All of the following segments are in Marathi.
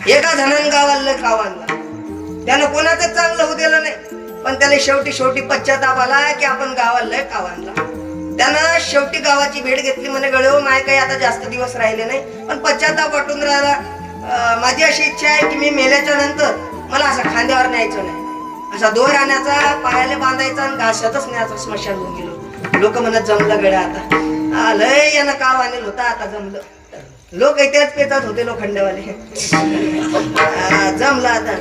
एका जणांनी गावाला काव आणला, त्यानं कोणाचं चांगलं होऊ दिलं नाही, पण त्याला शेवटी पश्चाताप आला की आपण गावाला काव आणला. त्यानं शेवटी गावाची भेट घेतली, म्हणे गळ्यो माय काही आता जास्त दिवस राहिले नाही, पण पश्चाताप वाटून राहिला. माझी अशी इच्छा आहे की मी मेल्याच्या नंतर मला असं खांद्यावर न्यायचं नाही, असा दोर आणायचा, पायाला बांधायचा आणि घासातच न्यायचं स्मशान होऊन गेलो. लोक म्हणत जमलं गड्या, आता लय यानं काव आणलं होता, आता जमलं. लोक इथेच पेतात होते लोखंडवाले. जमलं आता.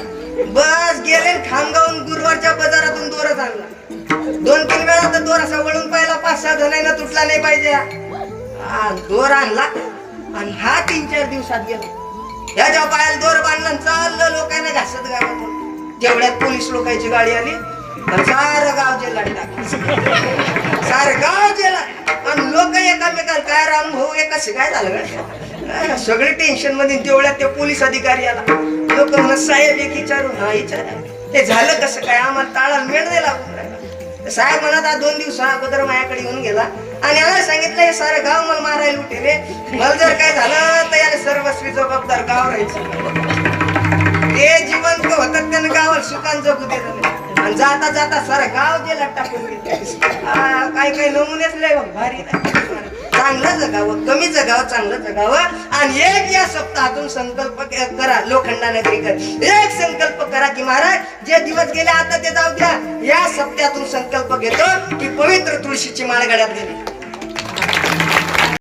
बस गेले खामगावून गुरुवारच्या बाजारातून दोरच आणला. 2-3 वेळा तर दोर असा वळून पाहिला, 5-6 जणांना तुटला नाही पाहिजे. दोर आणला आणि हा 3-4 दिवसात गेला. ह्याच्या पायाला दोर बांधलं चाललं लोकांना घासत गावातून. तेवढ्यात पोलीस लोकांची गाडी आली, सारं गाव जेलात टाकलं, सारं गाव जेलात. आणि लोक एकामेकाला काय राम भाऊ हे कसं काय झालं, सगळे टेन्शन मध्ये. तेवढ्यात ते पोलीस अधिकारी आला. लोक म्हणत साहेब एक विचारून, हा विचारा हे झालं कसं काय, आम्हाला ताळाला मेळ नाही लागून राहिला. साहेब म्हणत 2 दिवसा अगोदर माझ्याकडे येऊन गेला आणि आम्हाला सांगितलं हे सारं गाव मला मारायला उठे रे, मला जर काय झालं तर याला सर्वस्वी जबाबदार गाव राहायचं. ते जिवंत होतात त्यानं गावाला सुखान जगू दिलं नाही आणि जाता जाता सारं गाव जेलात टाकून गेले. काही नमुनेच लय भारी. चांगलं जगावं, कमी जगावं, चांगलं जगावं. आणि एक या सप्ताहातून संकल्प करा, लोखंडा नगरीकर एक संकल्प करा की महाराज जे दिवस गेले आता ते जाऊ द्या, या सप्त्यातून संकल्प घेतो की पवित्र तुळशीची माळ गळ्यात गेली.